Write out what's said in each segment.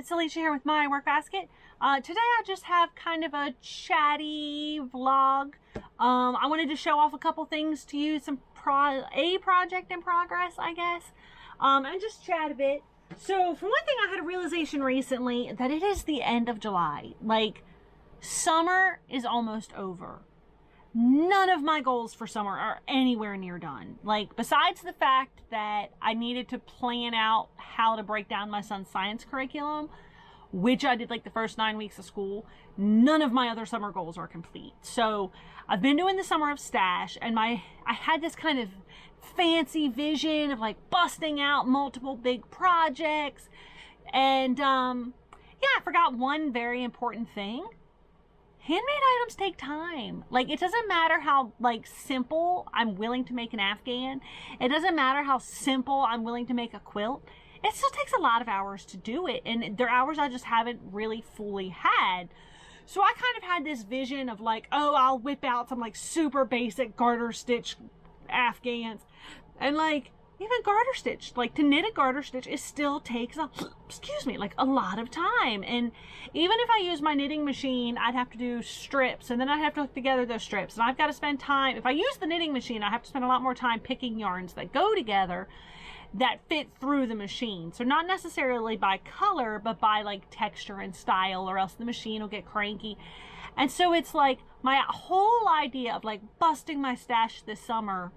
it's Alicia here with my work basket. Today I just have kind of a chatty vlog. I wanted to show off a couple things to you, some project in progress, I guess, and just chat a bit. So for one thing, I had a realization recently that it is the end of July. Like, summer is almost over. None of my goals for summer are anywhere near done. Like, besides the fact that I needed to plan out how to break down my son's science curriculum, which I did like the first 9 weeks of school, none of my other summer goals are complete. So I've been doing the summer of stash, and I had this kind of fancy vision of like busting out multiple big projects. And yeah, I forgot one very important thing. Handmade items take time. Like, it doesn't matter how like simple I'm willing to make an Afghan. It doesn't matter how simple I'm willing to make a quilt. It still takes a lot of hours to do it. And they're hours I just haven't really fully had. So I kind of had this vision of like, oh, I'll whip out some like super basic garter stitch Afghans. And like, even garter stitch, like to knit a garter stitch, it still takes like a lot of time. And even if I use my knitting machine, I'd have to do strips, and then I'd have to hook together those strips, and I've got to spend time. If I use the knitting machine, I have to spend a lot more time picking yarns that go together that fit through the machine. So not necessarily by color, but by like texture and style, or else the machine will get cranky. And so it's like my whole idea of like busting my stash this summer,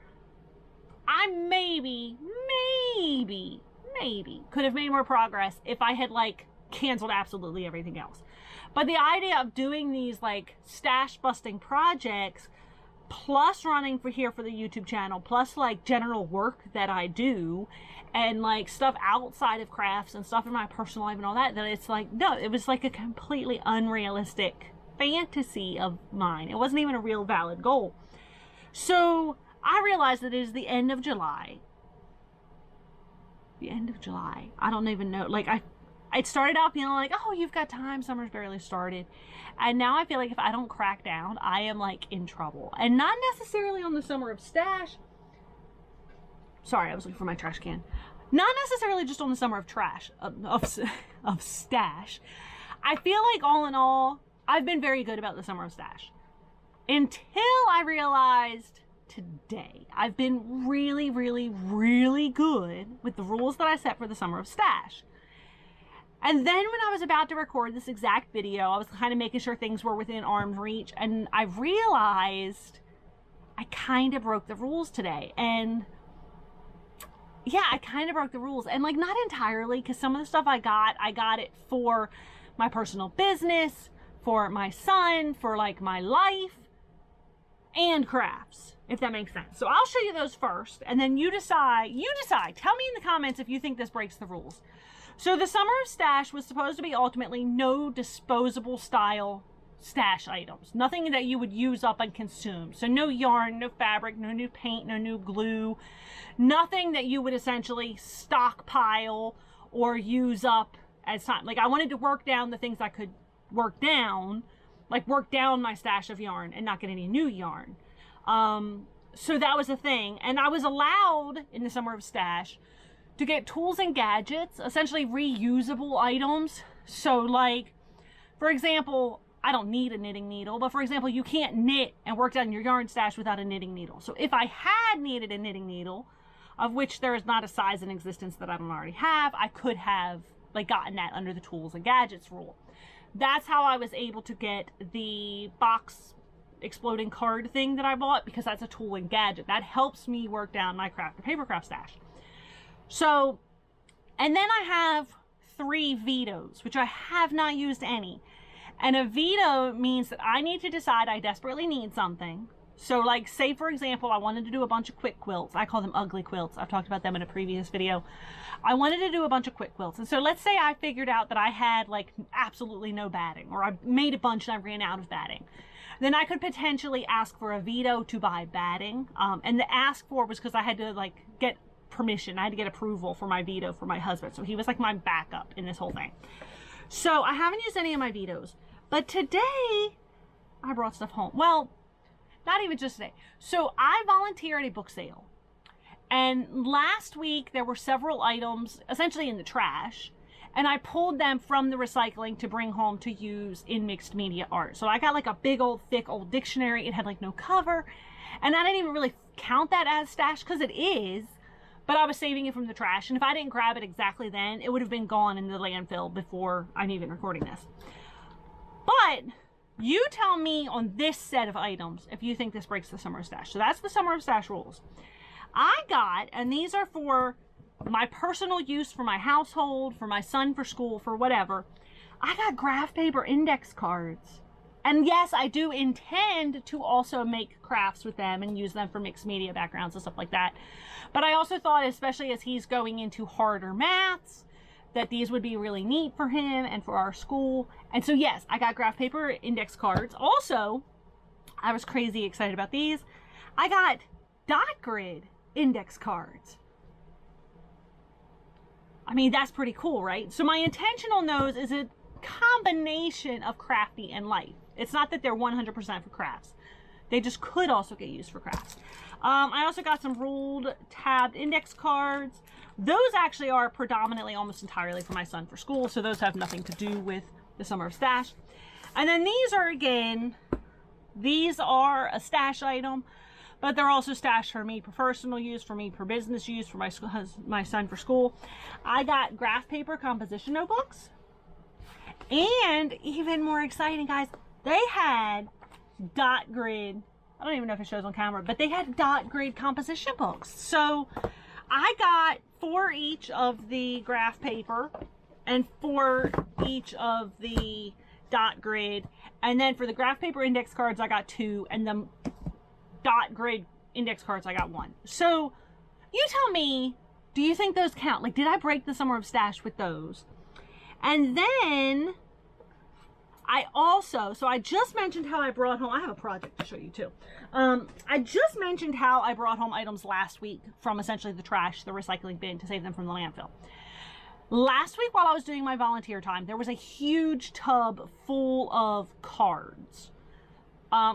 I maybe could have made more progress if I had like canceled absolutely everything else. But the idea of doing these like stash busting projects, plus running for the YouTube channel, plus like general work that I do, and like stuff outside of crafts and stuff in my personal life and all that, it's like, no, it was like a completely unrealistic fantasy of mine. It wasn't even a real valid goal. So I realized that it is the end of July. The end of July. I don't even know. Like, it started out feeling like, oh, you've got time. Summer's barely started. And now I feel like if I don't crack down, I am like in trouble. And not necessarily on the summer of stash. Sorry, I was looking for my trash can. Not necessarily just on the summer of trash, of stash. I feel like all in all, I've been very good about the summer of stash. Until I realized today, I've been really good with the rules that I set for the summer of stash. And then when I was about to record this exact video, I was kind of making sure things were within arm's reach, and I realized I kind of broke the rules today. And yeah, I kind of broke the rules, and like not entirely, because some of the stuff I got it for my personal business, for my son, for like my life, and crafts, if that makes sense. So I'll show you those first, and then you decide. Tell me in the comments if you think this breaks the rules. So the summer of stash was supposed to be ultimately no disposable style stash items. Nothing that you would use up and consume. So no yarn, no fabric, no new paint, no new glue. Nothing that you would essentially stockpile or use up as time. Like, I wanted to work down the things I could work down, like work down my stash of yarn and not get any new yarn. So that was the thing. And I was allowed in the summer of stash to get tools and gadgets, essentially reusable items. So like, for example, I don't need a knitting needle, but for example, you can't knit and work down your yarn stash without a knitting needle. So if I had needed a knitting needle, of which there is not a size in existence that I don't already have, I could have like gotten that under the tools and gadgets rule. That's how I was able to get the box exploding card thing that I bought, because that's a tool and gadget. That helps me work down my craft or papercraft stash. So, and then I have 3 vetoes, which I have not used any. And a veto means that I need to decide I desperately need something. So like, say for example, I wanted to do a bunch of quick quilts. I call them ugly quilts. I've talked about them in a previous video. I wanted to do a bunch of quick quilts. And so let's say I figured out that I had like absolutely no batting, or I made a bunch and I ran out of batting. Then I could potentially ask for a veto to buy batting. And the ask for was because I had to like get permission. I had to get approval for my veto for my husband. So he was like my backup in this whole thing. So I haven't used any of my vetoes. But today I brought stuff home. Well, not even just today. So I volunteer at a book sale. And last week there were several items essentially in the trash. and I pulled them from the recycling to bring home to use in mixed media art. So I got like a big old thick old dictionary. It had like no cover, and I didn't even really count that as stash because it is, but I was saving it from the trash, and if I didn't grab it exactly then, it would have been gone in the landfill before I'm even recording this. But you tell me on this set of items if you think this breaks the summer of stash. So that's the summer of stash rules. I got, and these are for my personal use, for my household, for my son, for school, for whatever. I got graph paper index cards. And yes, I do intend to also make crafts with them and use them for mixed media backgrounds and stuff like that. But I also thought, especially as he's going into harder maths, that these would be really neat for him and for our school. And so yes, I got graph paper index cards. Also, I was crazy excited about these. I got dot grid index cards. I mean, that's pretty cool, right? So my intentional nose is a combination of crafty and light. It's not that they're 100% for crafts. They just could also get used for crafts. I also got some ruled tabbed index cards. Those actually are predominantly almost entirely for my son for school, so those have nothing to do with the summer of stash. And then these are, again, these are a stash item, but they're also stashed for me for personal use, for me for business use, for my son for school. I got graph paper composition notebooks. And even more exciting, guys, they had dot grid, I don't even know if it shows on camera, but they had dot grid composition books. So I got 4 each of the graph paper and 4 each of the dot grid. And then for the graph paper index cards, I got 2, and the dot grid index cards, I got 1. So you tell me, do you think those count? Like, did I break the summer of stash with those? And then I also, so I just mentioned how I brought home, I have a project to show you too. I just mentioned how I brought home items last week from essentially the trash, the recycling bin, to save them from the landfill. Last week while I was doing my volunteer time, there was a huge tub full of cards.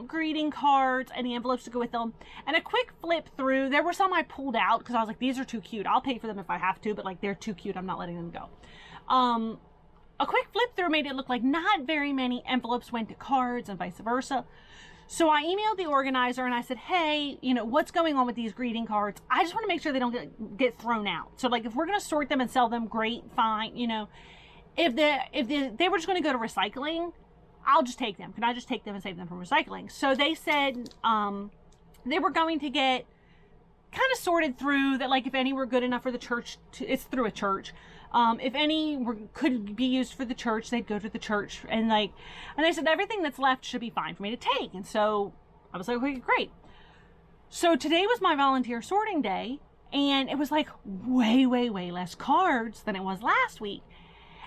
Greeting cards, any envelopes to go with them, and a quick flip through. There were some I pulled out because I was like, these are too cute. I'll pay for them if I have to, but like, they're too cute. I'm not letting them go. A quick flip through made it look like not very many envelopes went to cards and vice versa. So I emailed the organizer and I said, hey, you know, what's going on with these greeting cards? I just want to make sure they don't get thrown out. So like, if we're going to sort them and sell them, great, fine. You know, if they were just going to go to recycling, I'll just take them. Can I just take them and save them from recycling? So they said they were going to get kind of sorted through, that like if any were good enough for the church, it's through a church. If any could be used for the church, they'd go to the church, and they said everything that's left should be fine for me to take. And so I was like, okay, great. So today was my volunteer sorting day, and it was like way, way, way less cards than it was last week.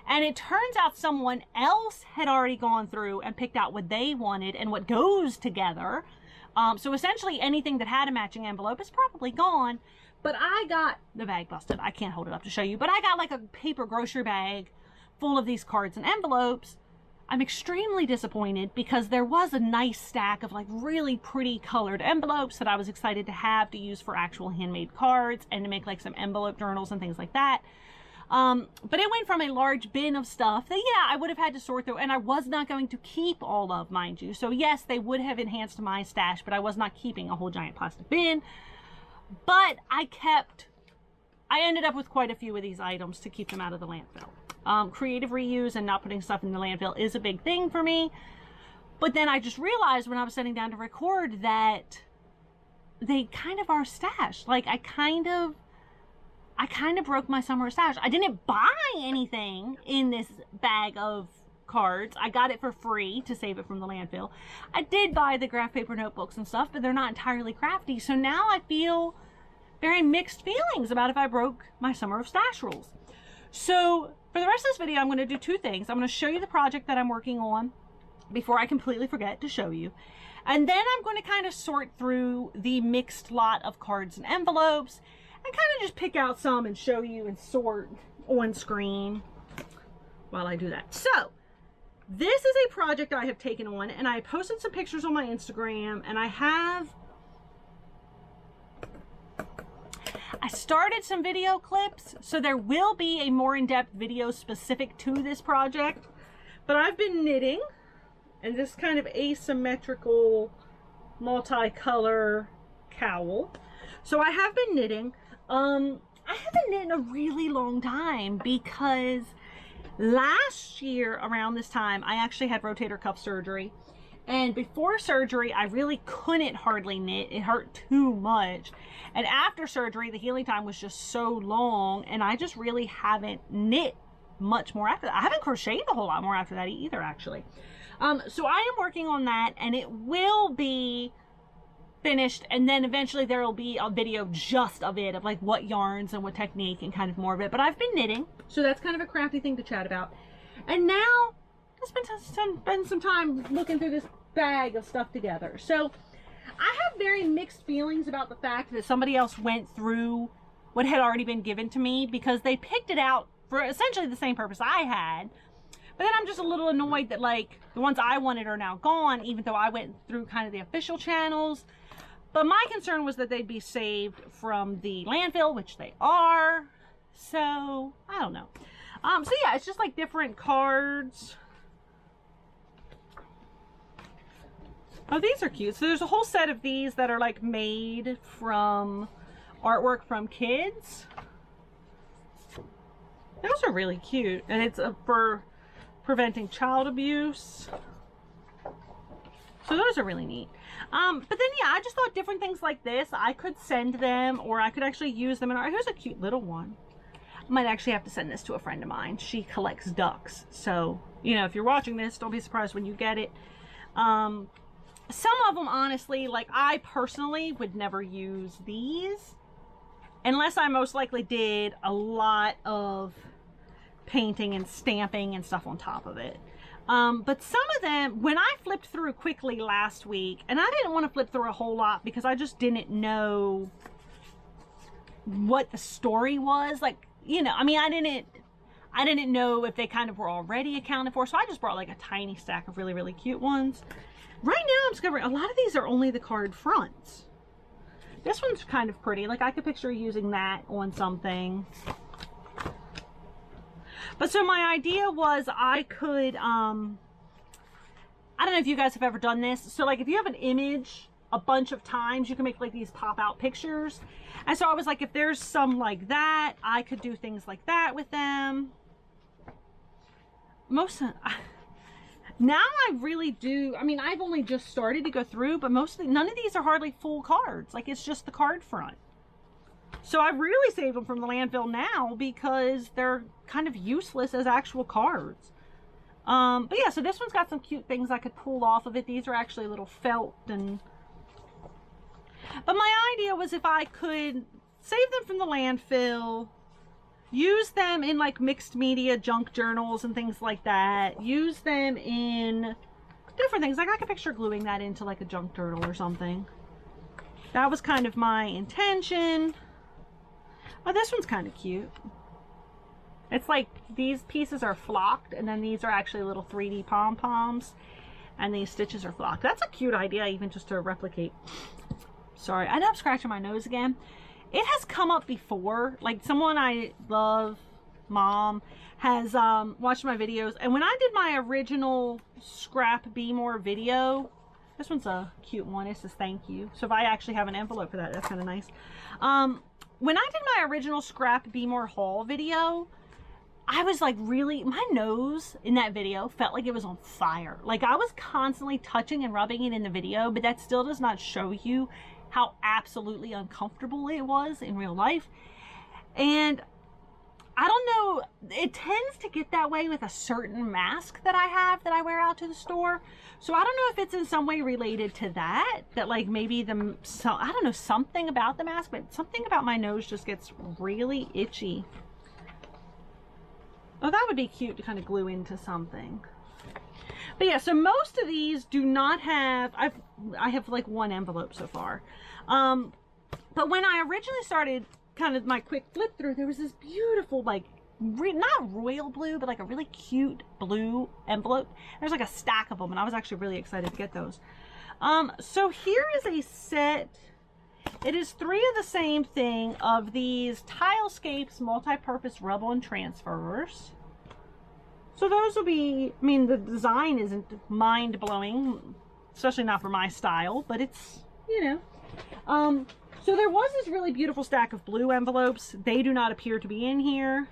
And it turns out someone else had already gone through and picked out what they wanted and what goes together. So essentially anything that had a matching envelope is probably gone. But I got the bag busted. I can't hold it up to show you, but I got like a paper grocery bag full of these cards and envelopes. I'm extremely disappointed because there was a nice stack of like really pretty colored envelopes that I was excited to have to use for actual handmade cards and to make like some envelope journals and things like that. But it went from a large bin of stuff that, yeah, I would have had to sort through, and I was not going to keep all of, mind you. So yes, they would have enhanced my stash, but I was not keeping a whole giant plastic bin. But I ended up with quite a few of these items to keep them out of the landfill. Creative reuse and not putting stuff in the landfill is a big thing for me. But then I just realized when I was sitting down to record that they kind of are stashed. Like I kind of broke my summer stash. I didn't buy anything in this bag of cards. I got it for free to save it from the landfill. I did buy the graph paper notebooks and stuff, but they're not entirely crafty. So now I feel very mixed feelings about if I broke my summer of stash rules. So for the rest of this video, I'm going to do 2 things. I'm going to show you the project that I'm working on before I completely forget to show you. And then I'm going to kind of sort through the mixed lot of cards and envelopes and kind of just pick out some and show you and sort on screen while I do that. So this is a project I have taken on, and I posted some pictures on my Instagram, and I I started some video clips, so there will be a more in-depth video specific to this project. But I've been knitting, and this kind of asymmetrical multicolor cowl. So I have been knitting. I haven't knit in a really long time because last year around this time I actually had rotator cuff surgery, and before surgery I really couldn't hardly knit. It hurt too much, and after surgery the healing time was just so long, and I just really haven't knit much more after that. I haven't crocheted a whole lot more after that either, actually. So I am working on that, and it will be finished, and then eventually there will be a video just of it, of like what yarns and what technique and kind of more of it. But I've been knitting, so that's kind of a crafty thing to chat about. And now I spend some time looking through this bag of stuff together. So I have very mixed feelings about the fact that somebody else went through what had already been given to me, because they picked it out for essentially the same purpose I had. But then I'm just a little annoyed that like the ones I wanted are now gone, even though I went through kind of the official channels. But my concern was that they'd be saved from the landfill, which they are. So I don't know. So yeah, it's just like different cards. Oh, these are cute. So there's a whole set of these that are like made from artwork from kids. Those are really cute, and it's for preventing child abuse. So those are really neat. But then yeah, I just thought different things like this I could send them, or I could actually use them in art. Here's a cute little one. I might actually have to send this to a friend of mine. She collects ducks, so you know, if you're watching this, don't be surprised when you get it. Some of them, honestly, like I personally would never use these unless I most likely did a lot of painting and stamping and stuff on top of it. But some of them, when I flipped through quickly last week, and I didn't want to flip through a whole lot because I just didn't know what the story was. Like, you know, I mean, I didn't know if they kind of were already accounted for, so I just brought like a tiny stack of really, really cute ones. Right now I'm discovering a lot of these are only the card fronts. This one's kind of pretty. Like I could picture using that on something. But so my idea was I could, I don't know if you guys have ever done this. So like if you have an image a bunch of times, you can make like these pop out pictures. And so I was like, if there's some like that, I could do things like that with them. Now I really do, I mean, I've only just started to go through, but none of these are hardly full cards. Like it's just the card front. So I really saved them from the landfill now because they're kind of useless as actual cards. But yeah, so this one's got some cute things I could pull off of it. These are actually a little felt and... But my idea was if I could save them from the landfill, use them in like mixed media junk journals and things like that. Use them in different things. Like I could picture gluing that into like a junk journal or something. That was kind of my intention. Oh, this one's kind of cute. It's like these pieces are flocked, and then these are actually little 3D pom-poms, and these stitches are flocked. That's a cute idea, even just to replicate. Sorry, I know I'm scratching my nose again. It has come up before. Like someone I love, Mom, has watched my videos, and when I did my original Scrap Be More video, this one's a cute one. It says thank you. So if I actually have an envelope for that, that's kind of nice. When I did my original Scrap Be More haul video, I was like really, my nose in that video felt like it was on fire. Like I was constantly touching and rubbing it in the video, but that still does not show you how absolutely uncomfortable it was in real life. And I don't know, it tends to get that way with a certain mask that I have that I wear out to the store. So I don't know if it's in some way related to that like maybe I don't know, something about the mask, but something about my nose just gets really itchy. Oh, that would be cute to kind of glue into something. But yeah, so most of these do not have, I have like one envelope so far. But when I originally started kind of my quick flip through, there was this beautiful, like, not royal blue, but like a really cute blue envelope. There's like a stack of them, and I was actually really excited to get those. So here is a set. It is 3 of the same thing of these Tilescapes multi-purpose rub-on transfers. So those will be, I mean, the design isn't mind-blowing, especially not for my style, but it's, you know. So there was this really beautiful stack of blue envelopes. They do not appear to be in here.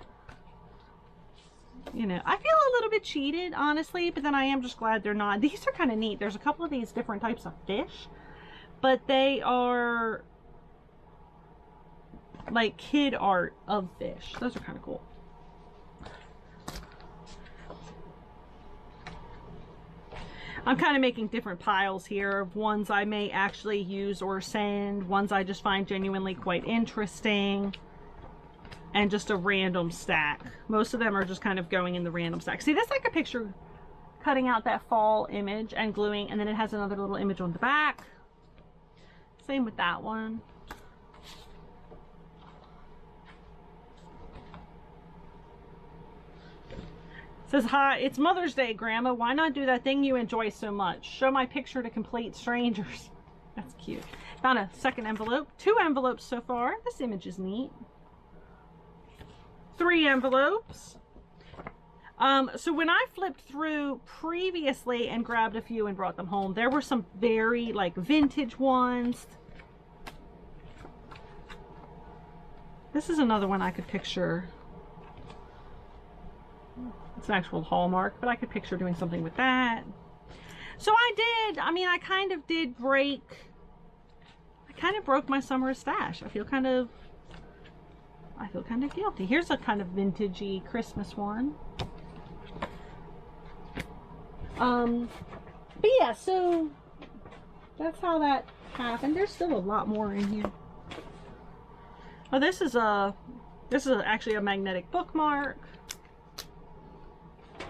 You know, I feel a little bit cheated, honestly, but then I am just glad they're not. These are kind of neat. There's a couple of these different types of fish, but they are like kid art of fish. Those are kind of cool. I'm kind of making different piles here of ones I may actually use or send, ones I just find genuinely quite interesting, and just a random stack. Most of them are just kind of going in the random stack. See, that's like a picture cutting out that fall image and gluing, and then it has another little image on the back. Same with that one. Says, hi, it's Mother's Day, Grandma. Why not do that thing you enjoy so much? Show my picture to complete strangers. That's cute. Found a second envelope. 2 envelopes so far. This image is neat. 3 envelopes. So when I flipped through previously and grabbed a few and brought them home, there were some very like vintage ones. This is another one I could picture. It's an actual Hallmark, but I could picture doing something with that. So I kind of did break, I kind of broke my summer stash. I feel kind of guilty. Here's a kind of vintagey Christmas one. But yeah, so that's how that happened. There's still a lot more in here. Oh, this is actually a magnetic bookmark.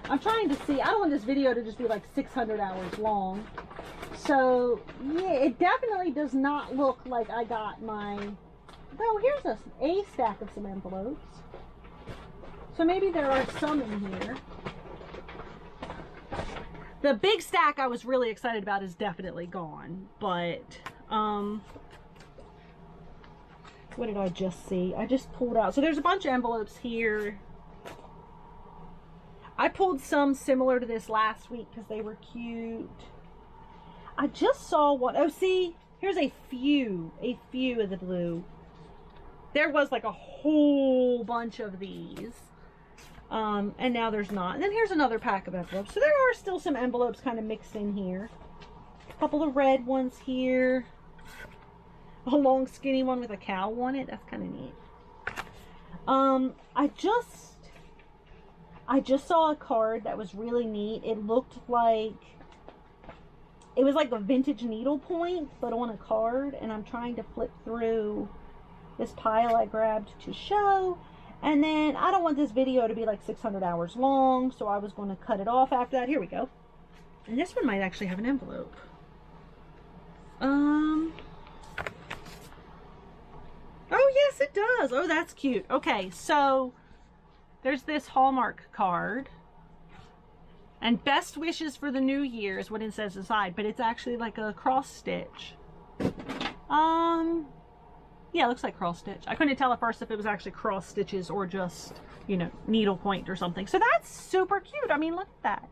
I'm trying to see, I don't want this video to just be like 600 hours long. So, yeah, it definitely does not look like I got my, oh, here's a stack of some envelopes. So maybe there are some in here. The big stack I was really excited about is definitely gone, but, what did I just see? I just pulled out, so there's a bunch of envelopes here. I pulled some similar to this last week because they were cute. I just saw one. Oh, see, here's a few of the blue. There was like a whole bunch of these. And now there's not. And then here's another pack of envelopes. So there are still some envelopes kind of mixed in here. A couple of red ones here. A long skinny one with a cow on it. That's kind of neat. I just saw a card that was really neat. It looked like, it was like a vintage needlepoint, but on a card. And I'm trying to flip through this pile I grabbed to show. And then I don't want this video to be like 600 hours long, so I was going to cut it off after that. Here we go. And this one might actually have an envelope. Oh, yes, it does. Oh, that's cute. Okay, so there's this Hallmark card. And best wishes for the new year is what it says inside, but it's actually like a cross stitch. Yeah, it looks like cross stitch. I couldn't tell at first if it was actually cross stitches or just, you know, needle point or something. So that's super cute. I mean, look at that.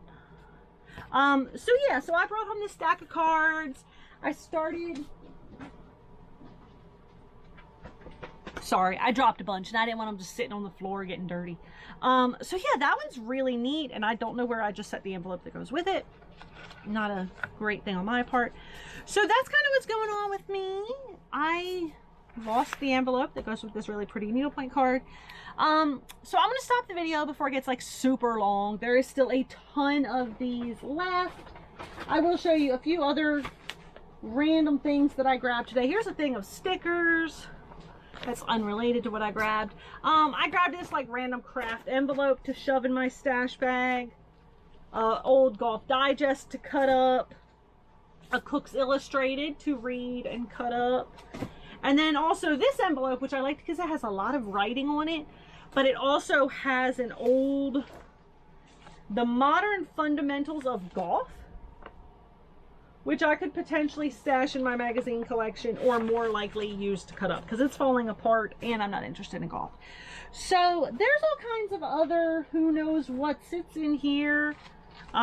So yeah, so I brought home this stack of cards. I started, sorry, I dropped a bunch and I didn't want them just sitting on the floor getting dirty. So yeah, that one's really neat, and I don't know where I just set the envelope that goes with it. Not a great thing on my part. So that's kind of what's going on with me. I lost the envelope that goes with this really pretty needlepoint card. So I'm going to stop the video before it gets like super long. There is still a ton of these left. I will show you a few other random things that I grabbed today. Here's a thing of stickers that's unrelated to what I grabbed. I grabbed this like random craft envelope to shove in my stash bag. Old Golf Digest to cut up. A Cook's Illustrated to read and cut up. And then also this envelope, which I like because it has a lot of writing on it, but it also has an old, The Modern Fundamentals of Golf. which I could potentially stash in my magazine collection or more likely use to cut up because it's falling apart and I'm not interested in golf. So there's all kinds of other who knows what sits in here.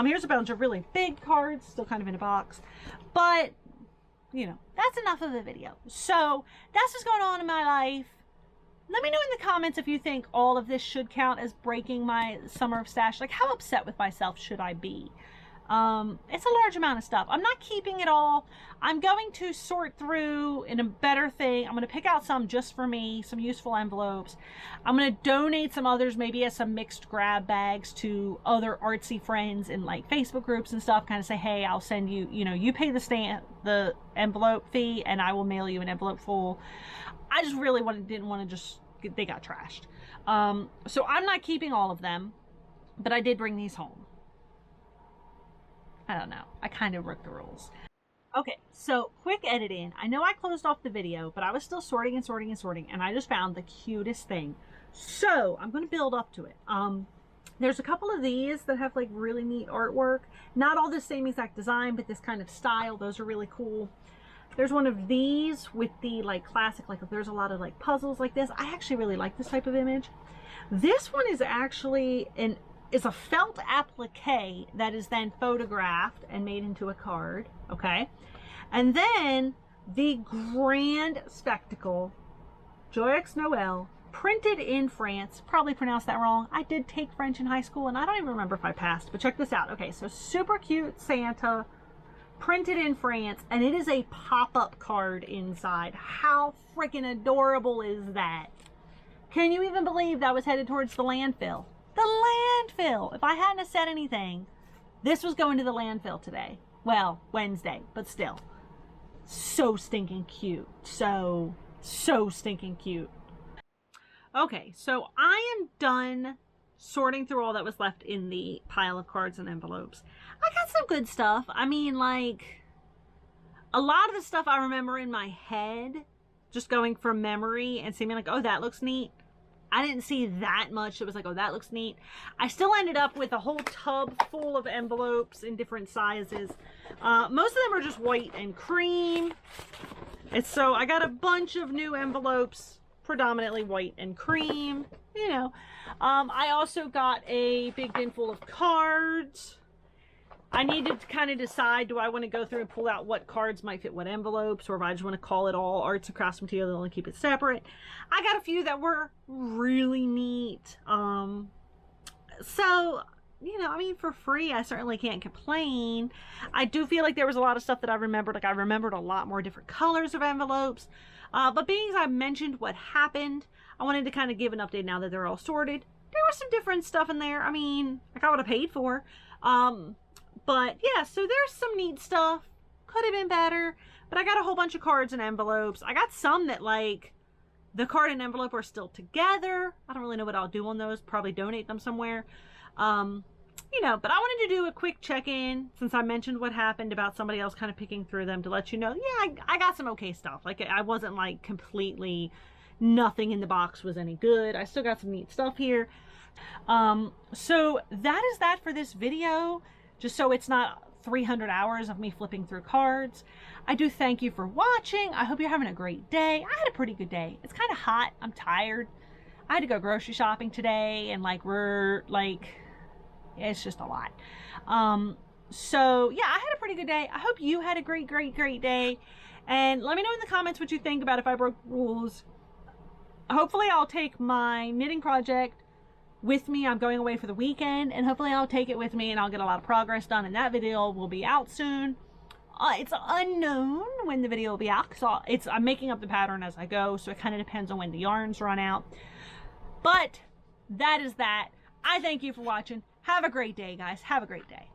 Here's a bunch of really big cards, still kind of in a box, but you know, that's enough of the video. So that's what's going on in my life. Let me know in the comments if you think all of this should count as breaking my summer of stash. Like, how upset with myself should I be? It's a large amount of stuff. I'm not keeping it all. I'm going to sort through in a better thing. I'm going to pick out some just for me, some useful envelopes. I'm going to donate some others, maybe as some mixed grab bags to other artsy friends in like Facebook groups and stuff. Kind of say, hey, I'll send you, you know, you pay the envelope fee and I will mail you an envelope full. I just really didn't want to just, they got trashed. So I'm not keeping all of them, but I did bring these home. I don't know. I kind of broke the rules. Okay, so quick editing. I know I closed off the video, but I was still sorting and sorting and sorting, and I just found the cutest thing. So I'm going to build up to it. There's a couple of these that have like really neat artwork. Not all the same exact design, but this kind of style. Those are really cool. There's one of these with the like classic, like there's a lot of like puzzles like this. I actually really like this type of image. This one is actually is a felt applique that is then photographed and made into a card, okay? And then the grand spectacle, Joyeux Noel, printed in France. Probably pronounced that wrong. I did take French in high school and I don't even remember if I passed, but check this out. Okay, so super cute Santa, printed in France, and it is a pop-up card inside. How freaking adorable is that? Can you even believe that was headed towards the landfill? The landfill! If I hadn't have said anything, this was going to the landfill today. Well, Wednesday, but still. So stinking cute. So stinking cute. Okay, so I am done sorting through all that was left in the pile of cards and envelopes. I got some good stuff. I mean, like, a lot of the stuff I remember in my head, just going from memory and seeing like, oh, that looks neat. I didn't see that much. It was like, oh, that looks neat. I still ended up with a whole tub full of envelopes in different sizes. Most of them are just white and cream. And so I got a bunch of new envelopes, predominantly white and cream, you know. I also got a big bin full of cards. I needed to kind of decide, do I want to go through and pull out what cards might fit what envelopes, or if I just want to call it all arts and crafts material and only keep it separate. I got a few that were really neat. So, you know, I mean, for free, I certainly can't complain. I do feel like there was a lot of stuff that I remembered. Like, I remembered a lot more different colors of envelopes. But being as I mentioned what happened, I wanted to kind of give an update now that they're all sorted. There was some different stuff in there. I mean, I got what I paid for. But yeah, so there's some neat stuff. Could have been better, but I got a whole bunch of cards and envelopes. I got some that like the card and envelope are still together. I don't really know what I'll do on those. Probably donate them somewhere. You know, but I wanted to do a quick check-in since I mentioned what happened about somebody else kind of picking through them to let you know, yeah, I got some okay stuff. Like, I wasn't like completely, nothing in the box was any good. I still got some neat stuff here. So that is that for this video. Just so it's not 300 hours of me flipping through cards. I do thank you for watching. I hope you're having a great day. I had a pretty good day. It's kind of hot. I'm tired. I had to go grocery shopping today, and like it's just a lot. So yeah, I had a pretty good day. I hope you had a great day. And let me know in the comments what you think about if I broke rules. Hopefully I'll take my knitting project with me. I'm going away for the weekend, and hopefully I'll take it with me and I'll get a lot of progress done, and that video will be out soon. It's unknown when the video will be out because I'm making up the pattern as I go, so it kind of depends on when the yarns run out. But that is that. I thank you for watching. Have a great day, guys. Have a great day.